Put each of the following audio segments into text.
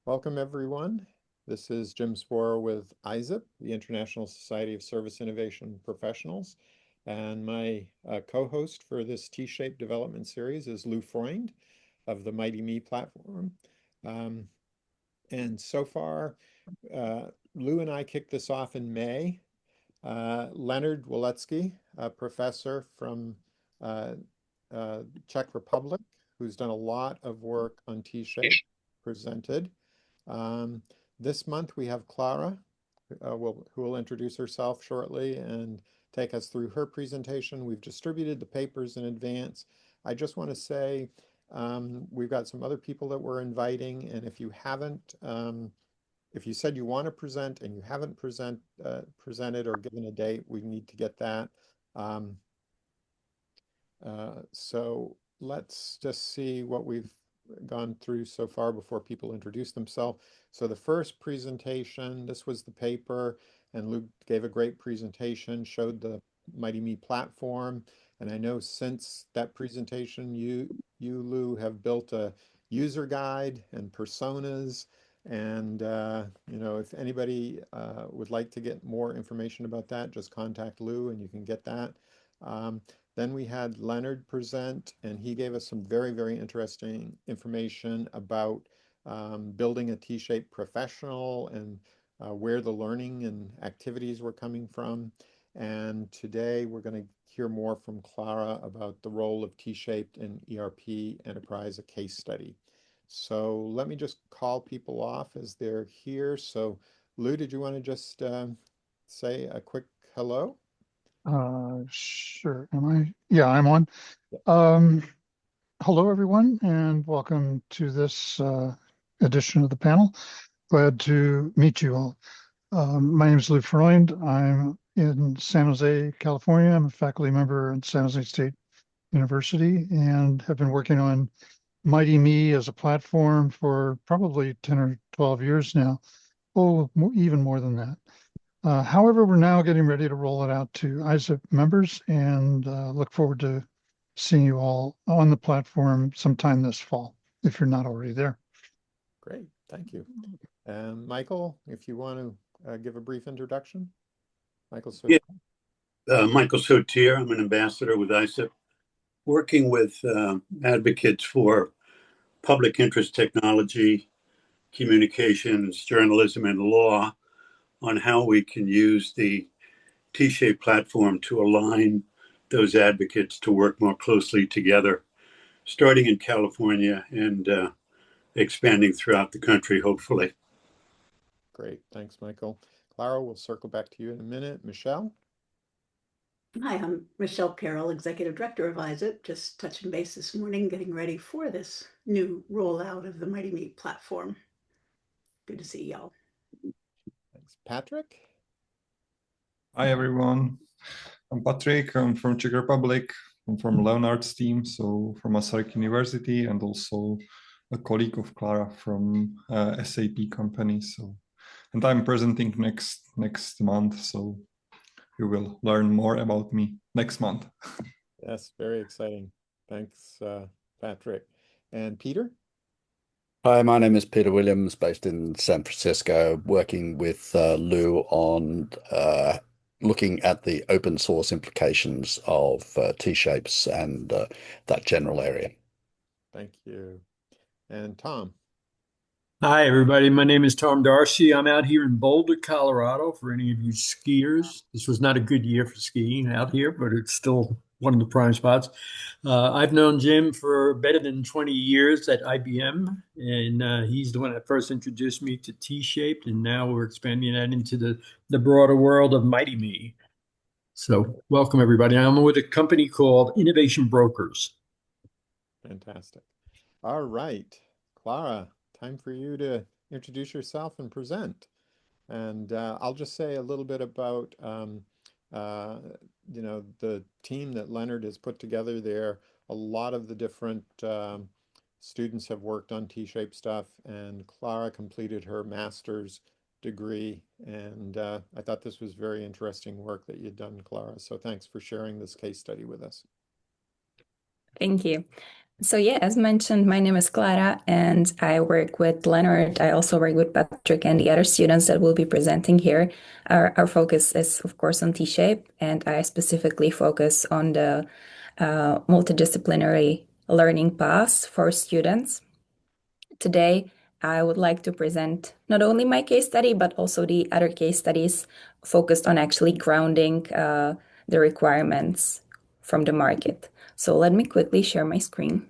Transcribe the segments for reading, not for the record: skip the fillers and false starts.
Welcome, everyone. This is Jim Sporer with ISSIP, the International Society of Service Innovation Professionals. And my co-host for this T-shaped development series is Lou Freund of the Mighty Me platform. And so far, Lou and I kicked this off in May. Leonard Waletsky, a professor from Czech Republic, who's done a lot of work on T-shape, presented. This month we have Klara, who will introduce herself shortly and take us through her presentation. We've distributed the papers in advance. I just want to say we've got some other people that we're inviting, and if you haven't, if you said you want to present and you haven't presented or given a date, we need to get that. So let's just see what we've gone through so far before people introduce themselves. So the first presentation, this was the paper, and Luke gave a great presentation, showed the Mighty Me platform. And I know since that presentation, you Lou, have built a user guide and personas. And if anybody would like to get more information about that, just contact Lou and you can get that. Then we had Leonard present, and he gave us some very, very interesting information about building a T-shaped professional and where the learning and activities were coming from. And today we're going to hear more from Klara about the role of T-shaped in ERP Enterprise, a case study. So let me just call people off as they're here. So Lou, did you want to just say a quick hello? Sure. Am I? Yeah, I'm on. Hello, everyone, and welcome to this edition of the panel. Glad to meet you all. My name is Lou Freund. I'm in San Jose, California. I'm a faculty member at San Jose State University and have been working on Mighty Me as a platform for probably 10 or 12 years now. Oh, even more than that. However, we're now getting ready to roll it out to ISSIP members and look forward to seeing you all on the platform sometime this fall, if you're not already there. Great, thank you. Michael, if you want to give a brief introduction. Michael Sotier. Yeah. Michael Sotier, I'm an ambassador with ISSIP, working with advocates for public interest technology, communications, journalism, and law on how we can use the T-shaped platform to align those advocates to work more closely together, starting in California and expanding throughout the country, hopefully. Great, thanks, Michael. Klara, we'll circle back to you in a minute. Michelle? Hi, I'm Michelle Carroll, Executive Director of ISSIP, just touching base this morning, getting ready for this new rollout of the Mighty Me platform. Good to see y'all. Thanks. Patrik? Hi, everyone. I'm Patrik. I'm from Czech Republic. I'm from Leonard's team, so from Masaryk University, and also a colleague of Klara from SAP company. And I'm presenting next month, so you will learn more about me next month. Yes, very exciting. Thanks, Patrik. And Peter? Hi, my name is Peter Williams, based in San Francisco, working with Lou on looking at the open source implications of T-shapes and that general area. Thank you. And Tom? Hi, everybody. My name is Tom Darcy. I'm out here in Boulder, Colorado, for any of you skiers. This was not a good year for skiing out here, but it's still one of the prime spots. I've known Jim for better than 20 years at IBM, and he's the one that first introduced me to T-shaped, and now we're expanding that into the broader world of Mighty Me. So welcome, everybody. I'm with a company called Innovation Brokers. Fantastic. All right, Klara, time for you to introduce yourself and present. And I'll just say a little bit about the team that Leonard has put together there. A lot of the different students have worked on T-shaped stuff, and Klara completed her master's degree. And I thought this was very interesting work that you'd done, Klara. So thanks for sharing this case study with us. Thank you. So yeah, as mentioned, my name is Klara and I work with Leonard. I also work with Patrik and the other students that will be presenting here. Our focus is, of course, on T-shape, and I specifically focus on the multidisciplinary learning paths for students. Today, I would like to present not only my case study, but also the other case studies focused on actually grounding the requirements from the market. So let me quickly share my screen.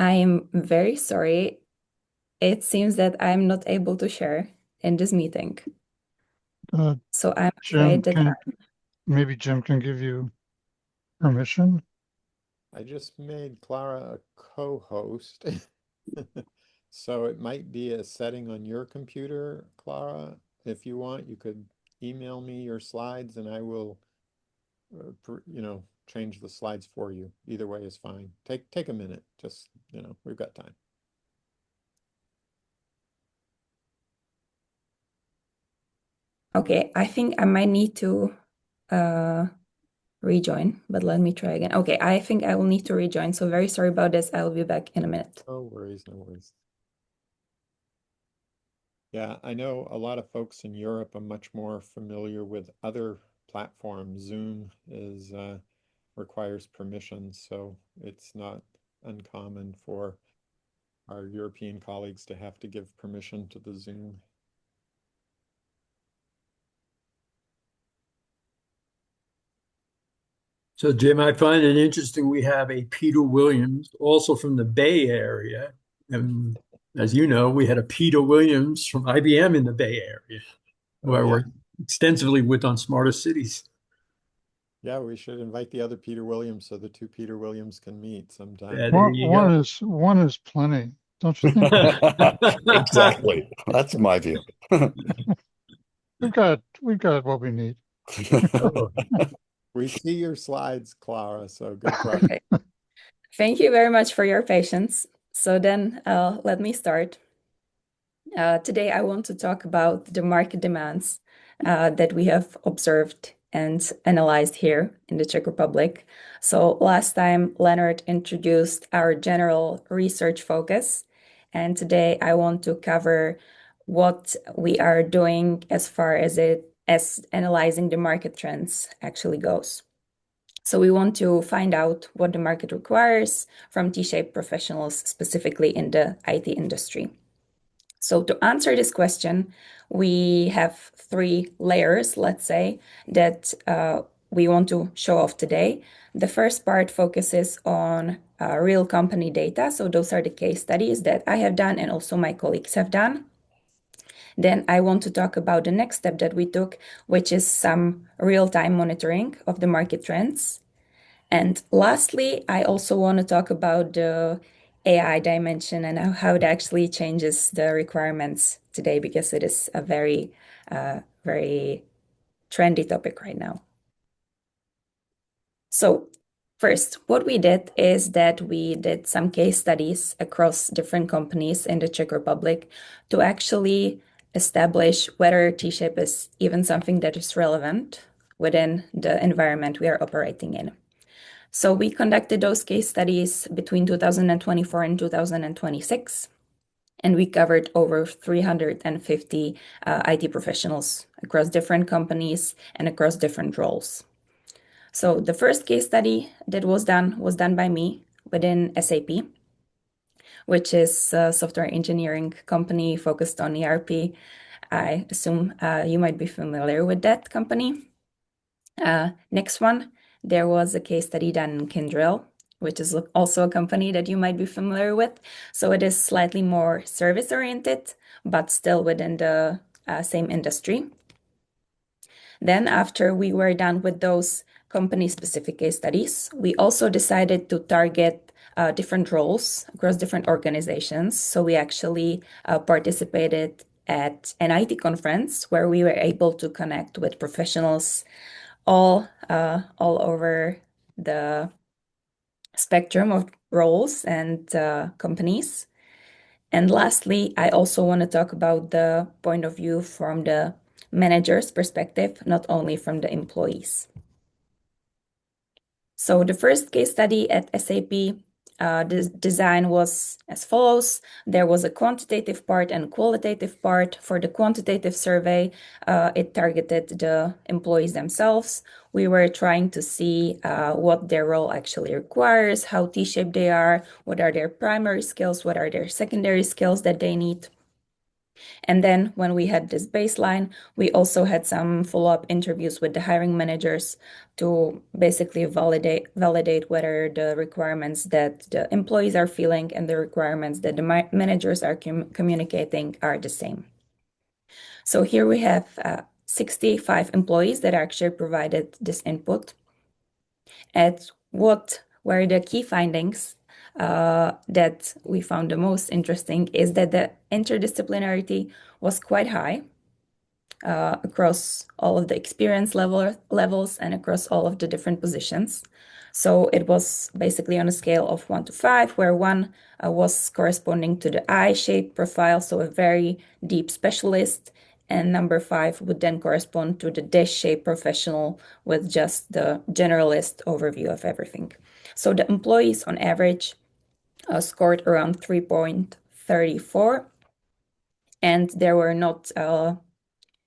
I am very sorry. It seems that I'm not able to share in this meeting. Uh, So I'm Jim afraid that can, maybe Jim can give you permission. I just made Klara a co-host. So it might be a setting on your computer, Klara. If you want, you could email me your slides and I will, change the slides for you. Either way is fine. Take a minute. Just, we've got time. okay, I think I might need to rejoin, but let me try again. Okay, I think I will need to rejoin. So very sorry about this. I will be back in a minute. No worries, no worries. Yeah, I know a lot of folks in Europe are much more familiar with other platforms. Zoom is requires permission, so it's not uncommon for our European colleagues to have to give permission to the Zoom. So, Jim, I find it interesting. We have a Peter Williams, also from the Bay Area. And as you know, we had a Peter Williams from IBM in the Bay Area, who I yeah. worked extensively with on Smarter Cities. Yeah, we should invite the other Peter Williams so the two Peter Williams can meet sometime. Yeah, there you go. One is plenty, don't you think? Exactly. That's my view. We've got what we need. Oh, We see your slides, Klara, so good progress. Okay. Thank you very much for your patience. So then let me start. Today, I want to talk about the market demands that we have observed and analyzed here in the Czech Republic. So last time, Leonard introduced our general research focus, and today I want to cover what we are doing as far as analyzing the market trends actually goes. So we want to find out what the market requires from T-shaped professionals, specifically in the IT industry. So to answer this question, we have three layers, let's say, that we want to show off today. The first part focuses on real company data. So those are the case studies that I have done and also my colleagues have done. Then I want to talk about the next step that we took, which is some real-time monitoring of the market trends. And lastly, I also want to talk about the AI dimension and how it actually changes the requirements today, because it is a very, very trendy topic right now. So first, what we did is that we did some case studies across different companies in the Czech Republic to actually establish whether T-shape is even something that is relevant within the environment we are operating in. So we conducted those case studies between 2024 and 2026, and we covered over 350 IT professionals across different companies and across different roles. So the first case study that was done by me within SAP, which is a software engineering company focused on ERP. I assume you might be familiar with that company. Next one, there was a case study done in Kyndryl, which is also a company that you might be familiar with. So it is slightly more service-oriented, but still within the same industry. Then after we were done with those company-specific case studies, we also decided to target different roles across different organizations. So we actually participated at an IT conference where we were able to connect with professionals all over the spectrum of roles and companies. And lastly, I also want to talk about the point of view from the manager's perspective, not only from the employees. So the first case study at SAP, the design was as follows. There was a quantitative part and qualitative part. For the quantitative survey, it targeted the employees themselves. We were trying to see what their role actually requires, how T-shaped they are, what are their primary skills, what are their secondary skills that they need. And then when we had this baseline, we also had some follow-up interviews with the hiring managers to basically validate whether the requirements that the employees are feeling and the requirements that the managers are communicating are the same. So here we have 65 employees that actually provided this input. And what were the key findings that we found the most interesting is that the interdisciplinarity was quite high across all of the experience levels and across all of the different positions. So it was basically on a scale of 1 to 5, where 1 was corresponding to the I-shaped profile, so a very deep specialist, and number 5 would then correspond to the dash-shaped professional with just the generalist overview of everything. So the employees on average scored around 3.34, and there were not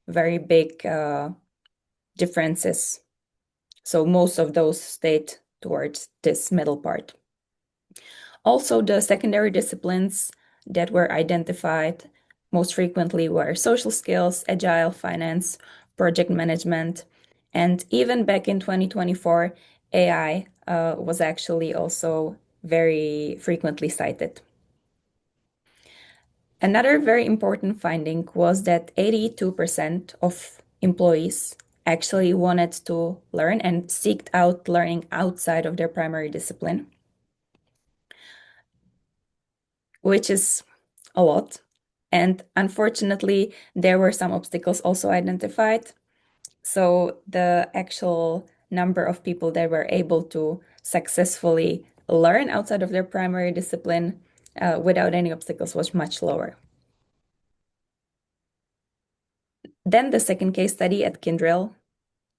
very big differences. So most of those stayed towards this middle part. Also, the secondary disciplines that were identified most frequently were social skills, agile, finance, project management, and even back in 2024, AI was actually also very frequently cited. Another very important finding was that 82% of employees actually wanted to learn and seeked out learning outside of their primary discipline, which is a lot. And unfortunately, there were some obstacles also identified. So the actual number of people that were able to successfully learn outside of their primary discipline without any obstacles was much lower. Then the second case study at Kyndryl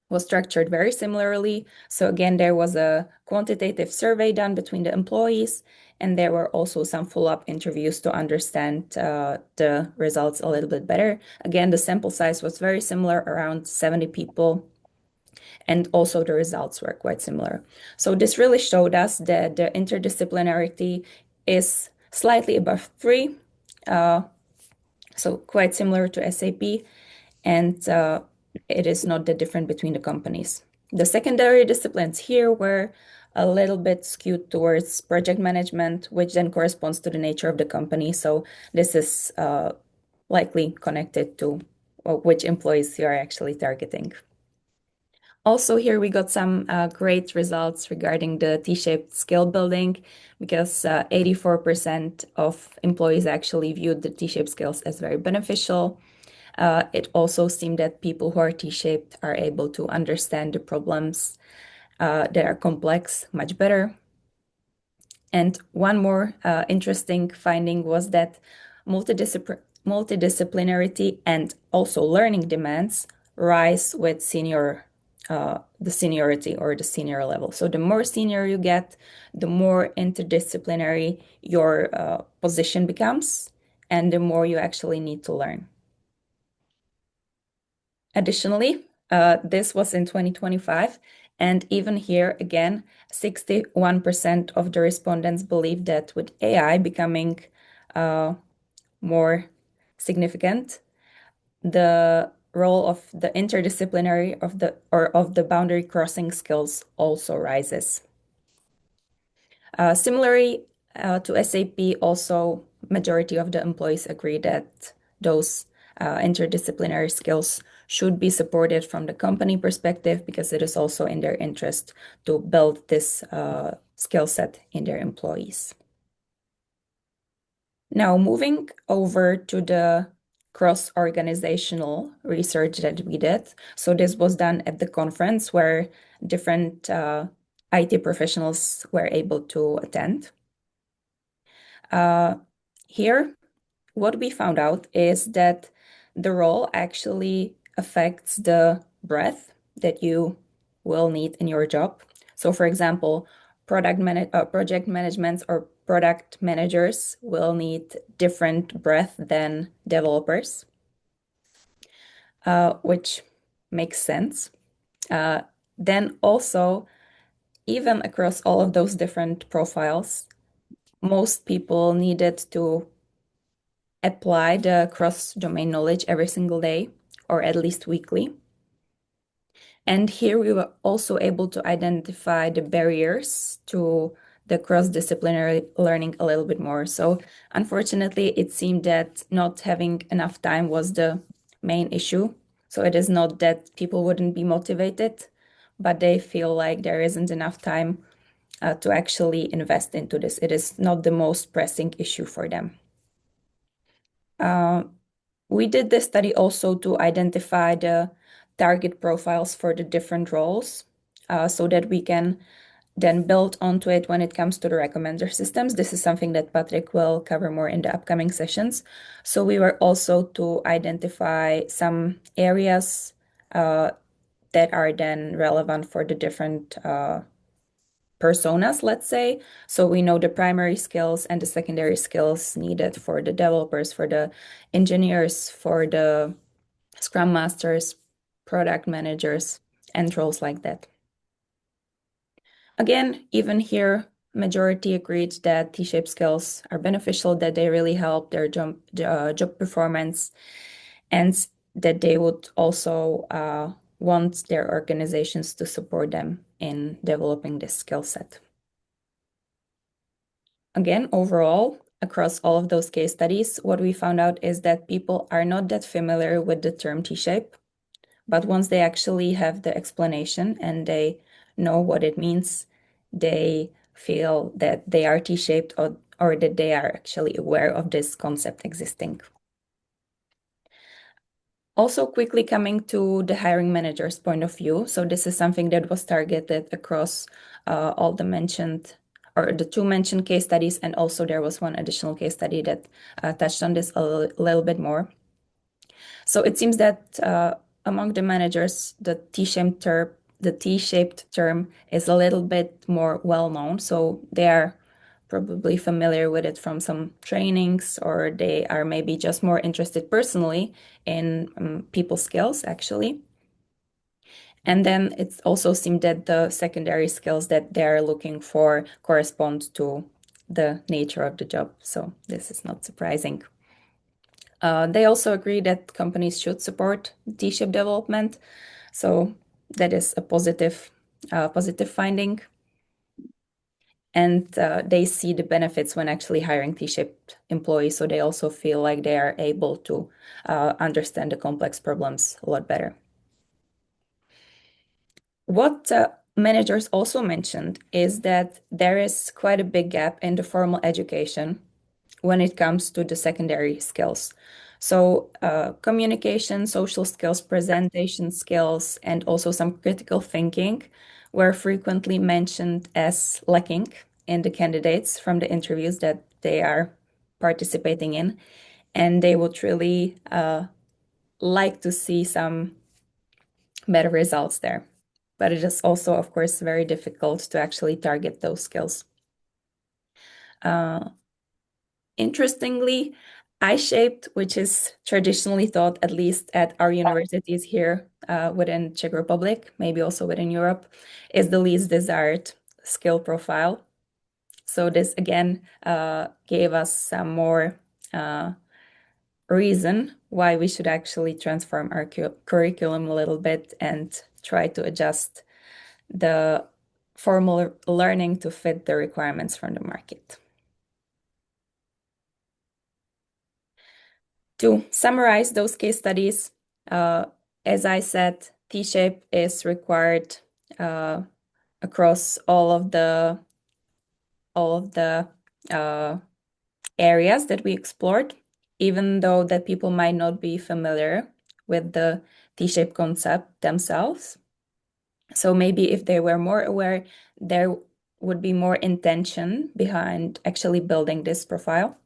was structured very similarly. So again, there was a quantitative survey done between the employees, and there were also some follow-up interviews to understand the results a little bit better. Again, the sample size was very similar, around 70 people, and also the results were quite similar. So this really showed us that the interdisciplinarity is slightly above 3, so quite similar to SAP, and it is not that different between the companies. The secondary disciplines here were a little bit skewed towards project management, which then corresponds to the nature of the company. So this is likely connected to which employees you are actually targeting. Also here we got some great results regarding the T-shaped skill building, because 84% of employees actually viewed the T-shaped skills as very beneficial. It also seemed that people who are T-shaped are able to understand the problems that are complex much better. And one more interesting finding was that multidisciplinarity and also learning demands rise with the seniority or the senior level. So the more senior you get, the more interdisciplinary your position becomes, and the more you actually need to learn. Additionally, this was in 2025, and even here again, 61% of the respondents believe that with AI becoming more significant, the role of the interdisciplinary of the boundary crossing skills also rises. Similarly to SAP, also majority of the employees agree that those interdisciplinary skills should be supported from the company perspective, because it is also in their interest to build this skill set in their employees. Now, moving over to the cross-organizational research that we did. So this was done at the conference where different IT professionals were able to attend. Here, what we found out is that the role actually affects the breadth that you will need in your job. So, for example, project management or product managers will need different breadth than developers, which makes sense. Then also, even across all of those different profiles, most people needed to apply the cross-domain knowledge every single day, or at least weekly. And here we were also able to identify the barriers to the cross-disciplinary learning a little bit more. So unfortunately, it seemed that not having enough time was the main issue. So it is not that people wouldn't be motivated, but they feel like there isn't enough time to actually invest into this. It is not the most pressing issue for them. We did this study also to identify the target profiles for the different roles so that we can then build onto it when it comes to the recommender systems. This is something that Patrik will cover more in the upcoming sessions. So we were also to identify some areas that are then relevant for the different personas, let's say. So we know the primary skills and the secondary skills needed for the developers, for the engineers, for the Scrum Masters, product managers, and roles like that. Again, even here, majority agreed that T-shaped skills are beneficial, that they really help their job performance, and that they would also want their organizations to support them in developing this skill set. Again, overall, across all of those case studies, what we found out is that people are not that familiar with the term T-shape, but once they actually have the explanation and they know what it means, they feel that they are T-shaped or that they are actually aware of this concept existing. Also, quickly coming to the hiring manager's point of view. So this is something that was targeted across all the mentioned or the two mentioned case studies, and also there was one additional case study that touched on this a little bit more. So it seems that among the managers, the T-shaped term is a little bit more well-known. So they are probably familiar with it from some trainings, or they are maybe just more interested personally in people skills, actually. And then it also seemed that the secondary skills that they're looking for correspond to the nature of the job. So this is not surprising. They also agree that companies should support T-shaped development. So that is a positive finding. And they see the benefits when actually hiring T-shaped employees. So they also feel like they are able to understand the complex problems a lot better. What managers also mentioned is that there is quite a big gap in the formal education when it comes to the secondary skills. So communication, social skills, presentation skills, and also some critical thinking were frequently mentioned as lacking in the candidates from the interviews that they are participating in. And they would really like to see some better results there. But it is also, of course, very difficult to actually target those skills. Interestingly, I-shaped, which is traditionally taught, at least at our universities here within Czech Republic, maybe also within Europe, is the least desired skill profile. So this, again, gave us some more reason why we should actually transform our curriculum a little bit and try to adjust the formal learning to fit the requirements from the market. To summarize those case studies, as I said, T-shape is required across all of the areas that we explored, even though that people might not be familiar with the T-shape concept themselves. So maybe if they were more aware, there would be more intention behind actually building this profile.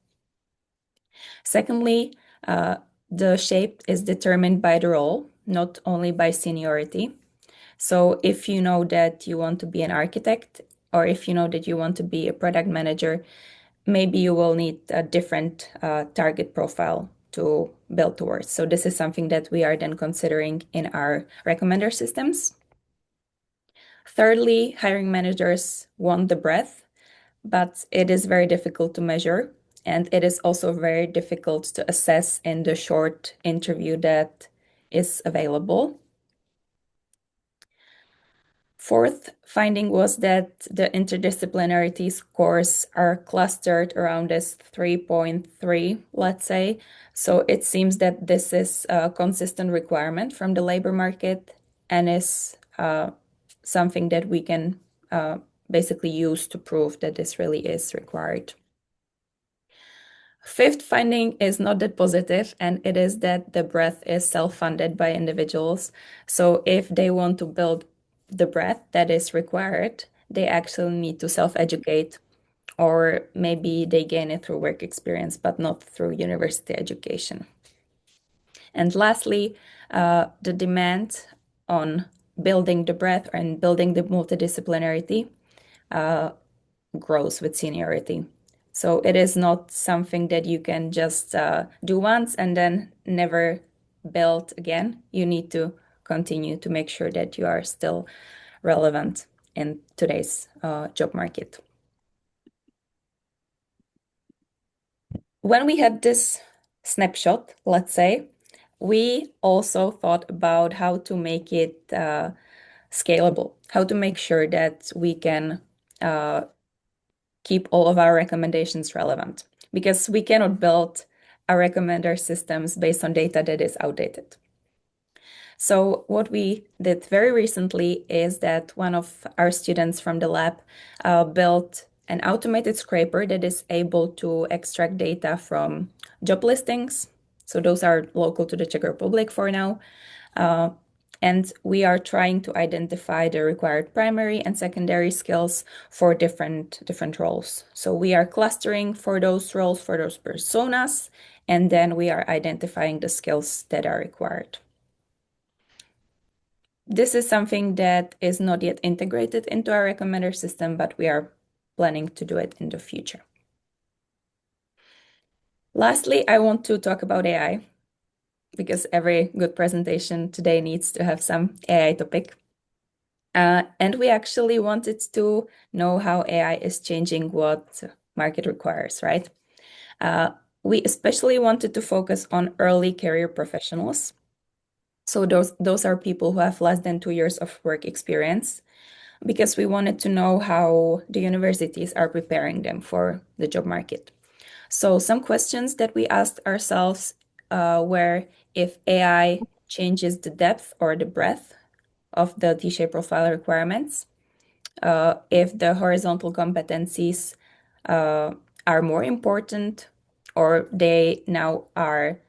Secondly, the shape is determined by the role, not only by seniority. So if you know that you want to be an architect, or if you know that you want to be a product manager, maybe you will need a different target profile to build towards. So this is something that we are then considering in our recommender systems. Thirdly, hiring managers want the breadth, but it is very difficult to measure. And it is also very difficult to assess in the short interview that is available. Fourth finding was that the interdisciplinarity scores are clustered around this 3.3, let's say. So it seems that this is a consistent requirement from the labor market and is something that we can basically use to prove that this really is required. Fifth finding is not that positive, and it is that the breadth is self-funded by individuals. So if they want to build the breadth that is required, they actually need to self-educate, or maybe they gain it through work experience, but not through university education. And lastly, the demand on building the breadth and building the multidisciplinarity grows with seniority. So it is not something that you can just do once and then never build again. You need to continue to make sure that you are still relevant in today's job market. When we had this snapshot, let's say, we also thought about how to make it scalable, how to make sure that we can keep all of our recommendations relevant, because we cannot build our recommender systems based on data that is outdated. So what we did very recently is that one of our students from the lab built an automated scraper that is able to extract data from job listings. So those are local to the Czech Republic for now. And we are trying to identify the required primary and secondary skills for different roles. So we are clustering for those roles, for those personas, and then we are identifying the skills that are required. This is something that is not yet integrated into our recommender system, but we are planning to do it in the future. Lastly, I want to talk about AI, because every good presentation today needs to have some AI topic. And we actually wanted to know how AI is changing what market requires, right? We especially wanted to focus on early career professionals. So those are people who have less than 2 years of work experience, because we wanted to know how the universities are preparing them for the job market. So some questions that we asked ourselves were if AI changes the depth or the breadth of the T-shaped profile requirements, if the horizontal competencies are more important, or they now are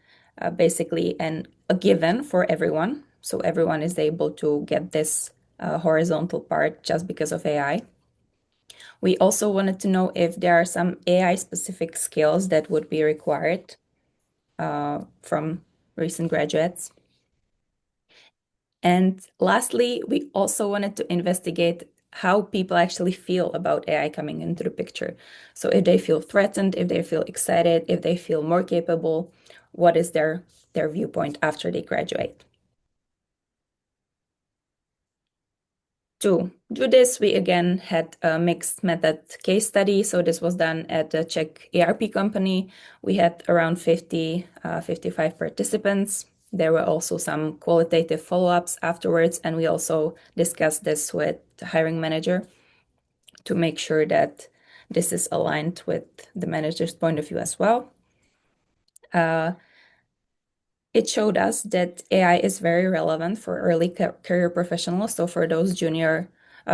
basically a given for everyone. So everyone is able to get this horizontal part just because of AI. We also wanted to know if there are some AI-specific skills that would be required from recent graduates. And lastly, we also wanted to investigate how people actually feel about AI coming into the picture. So if they feel threatened, if they feel excited, if they feel more capable, what is their viewpoint after they graduate? To do this, we again had a mixed method case study. So this was done at a Czech ERP company. We had around 55 participants. There were also some qualitative follow-ups afterwards, and we also discussed this with the hiring manager to make sure that this is aligned with the manager's point of view as well. It showed us that AI is very relevant for early career professionals. So for those junior,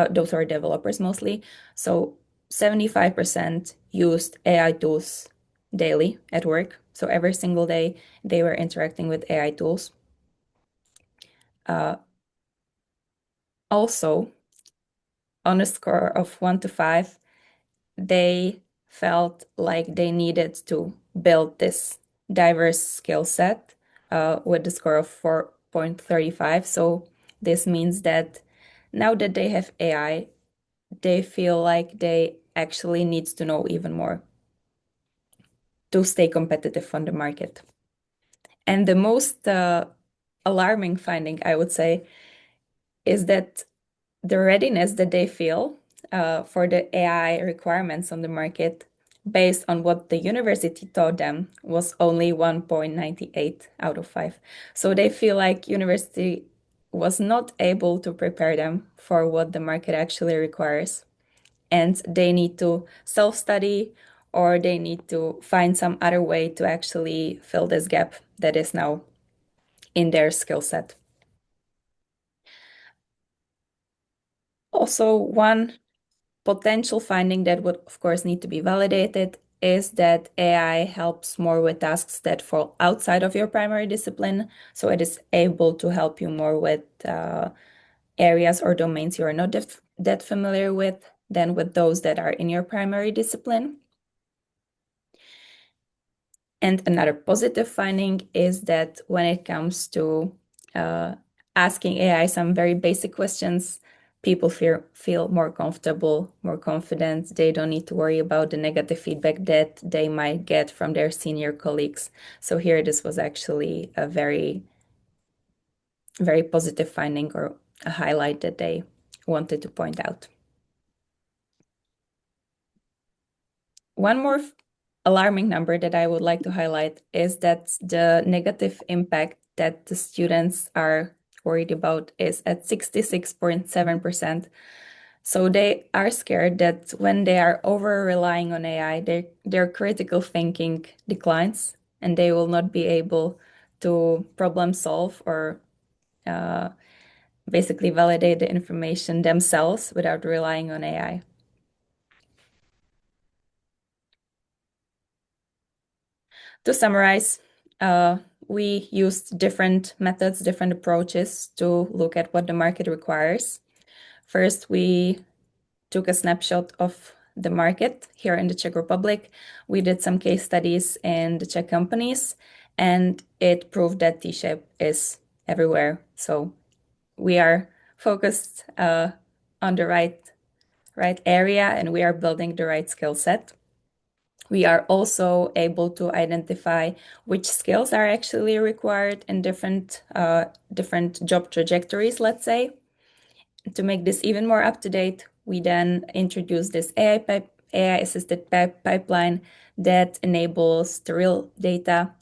those are developers mostly. So 75% used AI tools daily at work. So every single day they were interacting with AI tools. also, on a score of 1 to 5, they felt like they needed to build this diverse skill set with the score of 4.35. So this means that now that they have AI, they feel like they actually need to know even more to stay competitive on the market. And the most alarming finding, I would say, is that the readiness that they feel for the AI requirements on the market based on what the university taught them was only 1.98 out of 5. So they feel like university was not able to prepare them for what the market actually requires. And they need to self-study, or they need to find some other way to actually fill this gap that is now in their skill set. Also, one potential finding that would, of course, need to be validated is that AI helps more with tasks that fall outside of your primary discipline. So it is able to help you more with areas or domains you are not that familiar with than with those that are in your primary discipline. And another positive finding is that when it comes to asking AI some very basic questions, people feel more comfortable, more confident. They don't need to worry about the negative feedback that they might get from their senior colleagues. So here, this was actually a very, very positive finding, or a highlight that they wanted to point out. One more alarming number that I would like to highlight is that the negative impact that the students are worried about is at 66.7%. So they are scared that when they are over relying on AI, their critical thinking declines and they will not be able to problem solve or basically validate the information themselves without relying on AI. To summarize, we used different methods, different approaches to look at what the market requires. First, we took a snapshot of the market here in the Czech Republic. We did some case studies in the Czech companies, and it proved that T-shape is everywhere. So we are focused on the right area, and we are building the right skill set. We are also able to identify which skills are actually required in different job trajectories, let's say. To make this even more up to date, we then introduced this AI-assisted pipeline that enables the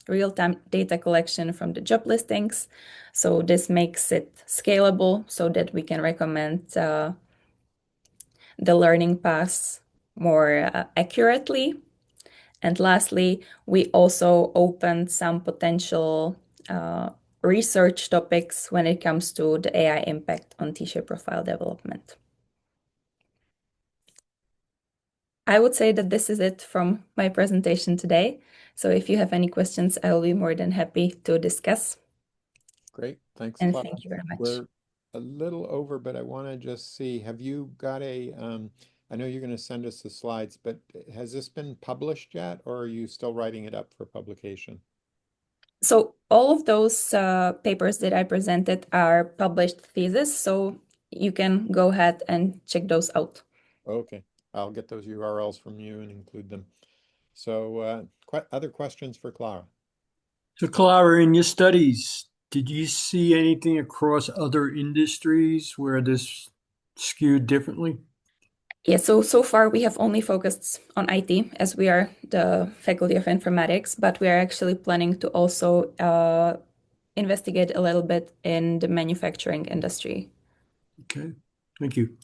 real-time data collection from the job listings. So this makes it scalable so that we can recommend the learning paths more accurately. And lastly, we also opened some potential research topics when it comes to the AI impact on T-shape profile development. I would say that this is it from my presentation today. So if you have any questions, I will be more than happy to discuss. Great, thanks, And Klara. thank you very much. We're a little over, but I want to just see, have you got I know you're going to send us the slides, but has this been published yet, or are you still writing it up for publication? So all of those papers that I presented are published theses, so you can go ahead and check those out. Okay, I'll get those URLs from you and include them. So other questions for Klara? So, Klara, in your studies, did you see anything across other industries where this skewed differently? Yeah, so far we have only focused on IT as we are the Faculty of Informatics, but we are actually planning to also investigate a little bit in the manufacturing industry. Okay, thank you.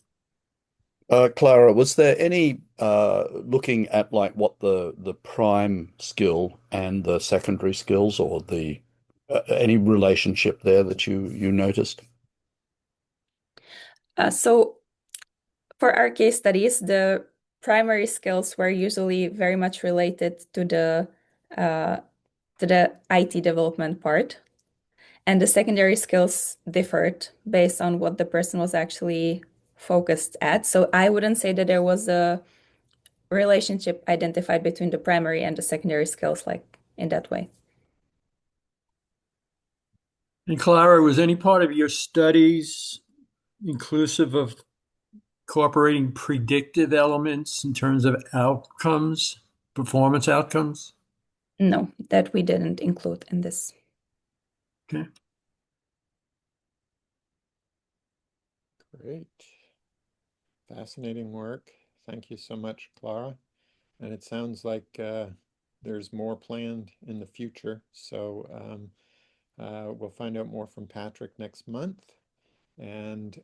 Klara, was there any looking at like what the prime skill and the secondary skills, or the any relationship there that you noticed? So for our case studies, the primary skills were usually very much related to the IT development part. And the secondary skills differed based on what the person was actually focused at. So I wouldn't say that there was a relationship identified between the primary and the secondary skills like in that way. And Klara, was any part of your studies inclusive of incorporating predictive elements in terms of outcomes, performance outcomes? No, that we didn't include in this. Okay. Great. Fascinating work. Thank you so much, Klara. And it sounds like there's more planned in the future. So we'll find out more from Patrik next month and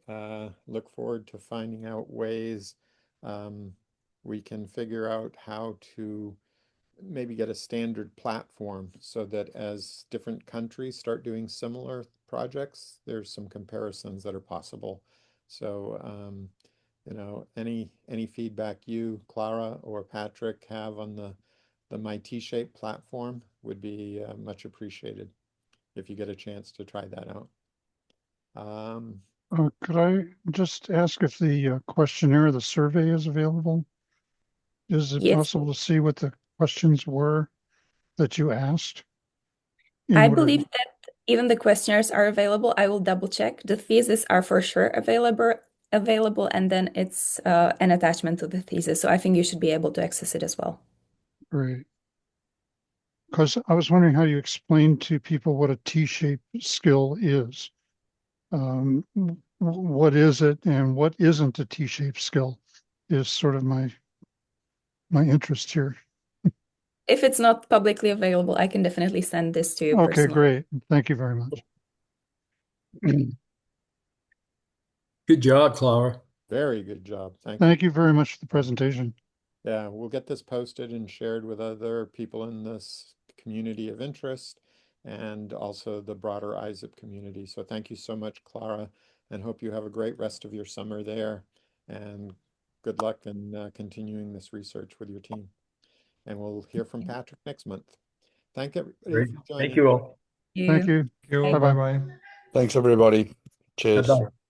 look forward to finding out ways we can figure out how to maybe get a standard platform so that as different countries start doing similar projects, there's some comparisons that are possible. So, you know, any feedback you, Klara, or Patrik have on the My T-Shape platform would be much appreciated if you get a chance to try that out. Could I just ask if the questionnaire, the survey is available? Is it Yes. possible to see what the questions were that you asked? I believe that even the questionnaires are available. I will double check. The theses are for sure available, and then it's an attachment to the thesis. So I think you should be able to access it as well. Great. Because I was wondering how you explain to people what a T-shaped skill is. What is it and what isn't a T-shaped skill is sort of my interest here. If it's not publicly available, I can definitely send this to you Okay, personally. great. Thank you very much. Good job, Klara. Very good job. Thank you. Thank you very much for the presentation. Yeah, we'll get this posted and shared with other people in this community of interest and also the broader ISSIP community. So thank you so much, Klara, and hope you have a great rest of your summer there. And good luck in continuing this research with your team. And we'll hear from Patrik next month. Thank everybody Great. for joining. Thank you all. Thank you. Thank you. Bye-bye. Bye-bye. Thanks, everybody. Cheers. Bye-bye.